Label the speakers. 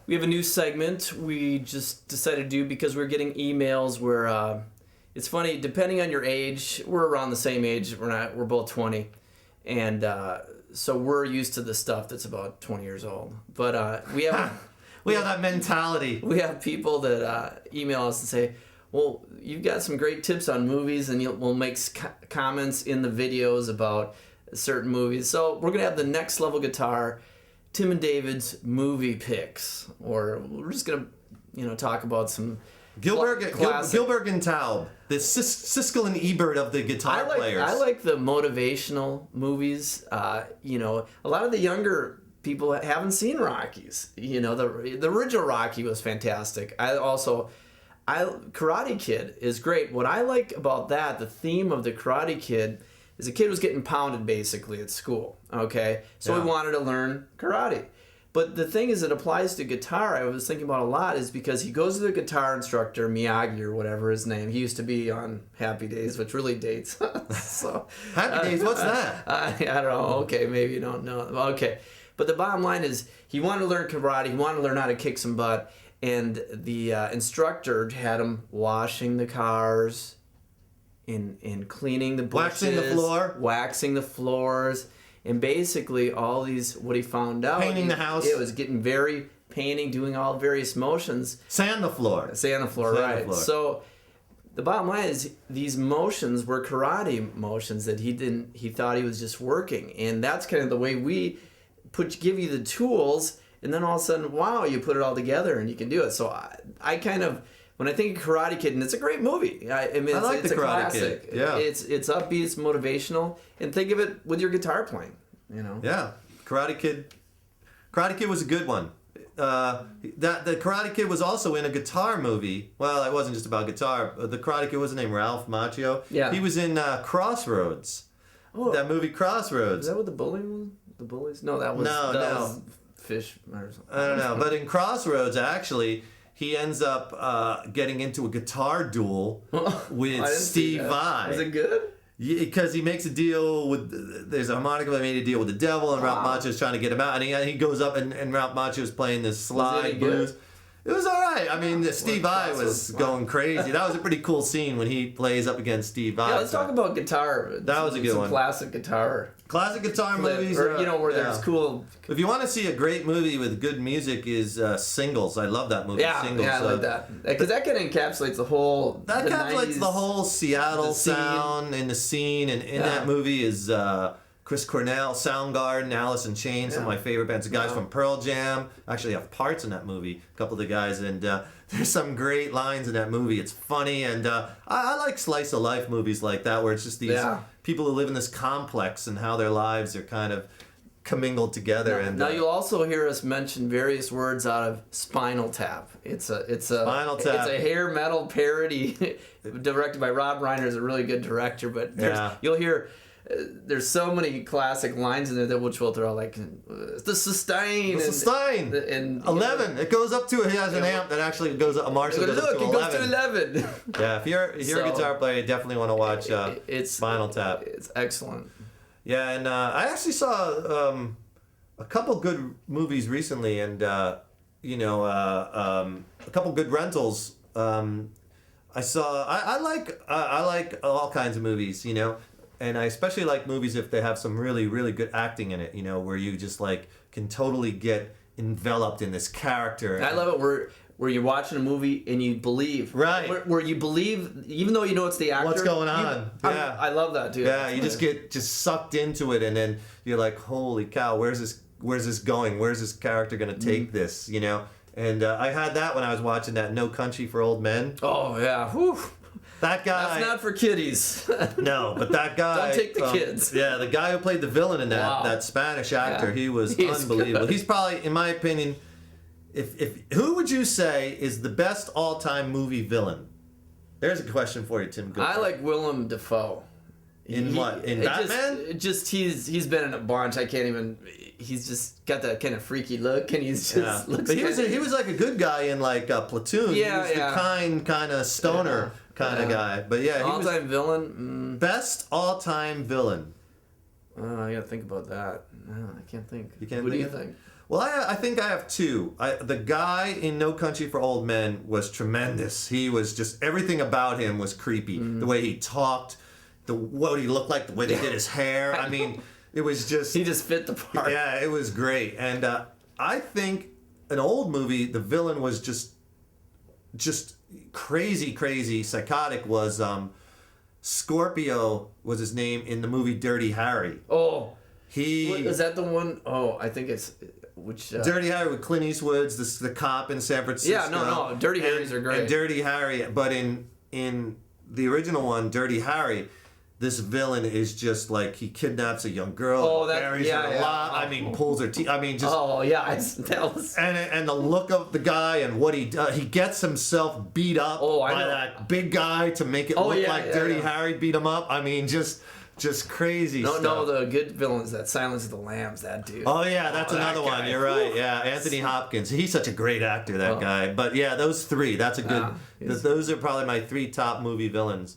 Speaker 1: we have a new segment we just decided to do because we're getting emails where it's funny, depending on your age, we're around the same age. We're both 20, and so we're used to the stuff that's about 20 years old. But we have
Speaker 2: that mentality.
Speaker 1: We have people that email us and say, well, you've got some great tips on movies, and we'll make comments in the videos about certain movies. So we're going to have the Next Level Guitar, Tim and David's movie picks. Or we're just going to, talk about some
Speaker 2: Gilbert and Taub, the Siskel and Ebert of the guitar players.
Speaker 1: I like the motivational movies. A lot of the younger people haven't seen Rockies. The original Rocky was fantastic. Karate Kid is great. What I like about that, the theme of the Karate Kid, is a kid was getting pounded basically at school. Okay, so he wanted to learn karate. But the thing is, it applies to guitar. I was thinking about a lot is because he goes to the guitar instructor, Miyagi or whatever his name. He used to be on Happy Days, which really dates. So
Speaker 2: Happy Days, what's that?
Speaker 1: I don't know. Okay, maybe you don't know. Okay, but the bottom line is he wanted to learn karate. He wanted to learn how to kick some butt. And the instructor had him washing the cars, in cleaning the bushes, waxing the floors, and basically all these. What he found out,
Speaker 2: painting the house.
Speaker 1: It was getting painting, doing all various motions.
Speaker 2: Sand the floor, right?
Speaker 1: So the bottom line is these motions were karate motions that he thought he was just working, and that's kind of the way we give you the tools. And then all of a sudden, wow, you put it all together and you can do it. So I kind of, when I think of Karate Kid, and it's a great movie. I like
Speaker 2: the Karate Kid. Yeah.
Speaker 1: It's upbeat, it's motivational. And think of it with your guitar playing,
Speaker 2: Yeah. Karate Kid was a good one. The Karate Kid was also in a guitar movie. Well, it wasn't just about guitar. The Karate Kid was his name, Ralph Macchio.
Speaker 1: Yeah.
Speaker 2: He was in Crossroads. Oh. That movie Crossroads.
Speaker 1: Is that what the bullying was? The bullies? No, that was Fish or something.
Speaker 2: I don't know. But in Crossroads, actually, he ends up getting into a guitar duel with Steve Vai.
Speaker 1: Was it good?
Speaker 2: Yeah, because he makes a deal with... There's a harmonica that made a deal with the devil, and Ralph Macchio's trying to get him out. And he goes up, and Ralph Macchio's playing this slide blues. It was all right. I mean, Steve Vai was going crazy. That was a pretty cool scene when he plays up against Steve Vai.
Speaker 1: Yeah, let's talk about guitar.
Speaker 2: That was a good one.
Speaker 1: Classic guitar.
Speaker 2: Classic guitar movies.
Speaker 1: Where there's cool...
Speaker 2: If you want to see a great movie with good music is Singles. I love that movie, Singles.
Speaker 1: Yeah, I like that. Because that kind of encapsulates the whole...
Speaker 2: That encapsulates the whole Seattle sound and the scene. And in that movie is... Chris Cornell, Soundgarden, Alice in Chains, some of my favorite bands. The guys from Pearl Jam actually have parts in that movie, a couple of the guys, and there's some great lines in that movie. It's funny, and I like slice of life movies like that, where it's just these people who live in this complex and how their lives are kind of commingled together.
Speaker 1: Now you'll also hear us mention various words out of Spinal Tap. It's a
Speaker 2: Spinal Tap.
Speaker 1: It's a hair metal parody directed by Rob Reiner, is a really good director, but you'll hear. There's so many classic lines in there that which we'll throw, like the sustain.
Speaker 2: The sustain. And 11. It goes up to, it has an amp that actually goes up, a Marshall goes up to 11.
Speaker 1: Look, it goes to 11.
Speaker 2: Yeah, if you're a guitar player, you definitely want to watch Spinal Tap.
Speaker 1: It's excellent.
Speaker 2: Yeah, and I actually saw a couple good movies recently, and a couple good rentals. I like all kinds of movies, And I especially like movies if they have some really, really good acting in it, where you just can totally get enveloped in this character.
Speaker 1: I love it where you're watching a movie and you believe.
Speaker 2: Right.
Speaker 1: Where you believe, even though you know it's the actor.
Speaker 2: What's going on?
Speaker 1: I love that too.
Speaker 2: Yeah, you just get sucked into it, and then you're like, holy cow, where's this going? Where's this character going to take this, And I had that when I was watching that No Country for Old Men.
Speaker 1: Oh, yeah. Whew.
Speaker 2: That guy.
Speaker 1: That's not for kiddies.
Speaker 2: No, but that guy.
Speaker 1: Don't take the kids.
Speaker 2: Yeah, the guy who played the villain in that Spanish actor, he was unbelievable. Good. He's probably, in my opinion, if who would you say is the best all-time movie villain? There's a question for you, Tim.
Speaker 1: I like Willem Dafoe.
Speaker 2: In what? In Batman?
Speaker 1: He's been in a bunch. I can't even. He's just got that kind of freaky look, and he's just looks.
Speaker 2: But he was like a good guy in Platoon.
Speaker 1: Yeah,
Speaker 2: he was the kind of stoner kind of guy. But yeah, he
Speaker 1: all-time villain.
Speaker 2: Best all-time villain.
Speaker 1: I gotta think about that. No, I can't think.
Speaker 2: You can't.
Speaker 1: What do you think?
Speaker 2: Well, I think I have two. The guy in No Country for Old Men was tremendous. He was just, everything about him was creepy. The way he talked, what he looked like, the way they did his hair. I mean, it was just...
Speaker 1: He just fit the part.
Speaker 2: Yeah, it was great. And I think an old movie, the villain was just crazy, psychotic, was Scorpio was his name in the movie Dirty Harry.
Speaker 1: Oh.
Speaker 2: He...
Speaker 1: Is that the one? Oh, I think it's... Which
Speaker 2: Dirty Harry with Clint Eastwood's the cop in San Francisco.
Speaker 1: Yeah, no, Dirty Harrys are great.
Speaker 2: And Dirty Harry, but in the original one, Dirty Harry, this villain is just like he kidnaps a young girl, marries her a lot. I mean, pulls her teeth. I mean, just
Speaker 1: that was
Speaker 2: and the look of the guy and what he does, he gets himself beat up by that big guy to make it look like Dirty Harry beat him up. I mean, just crazy stuff.
Speaker 1: No, the good villains, that Silence of the Lambs, that dude.
Speaker 2: Oh, yeah, that's another one. You're right. Yeah, Anthony Hopkins. He's such a great actor, that guy. But yeah, those three, that's a good... Those are probably my three top movie villains.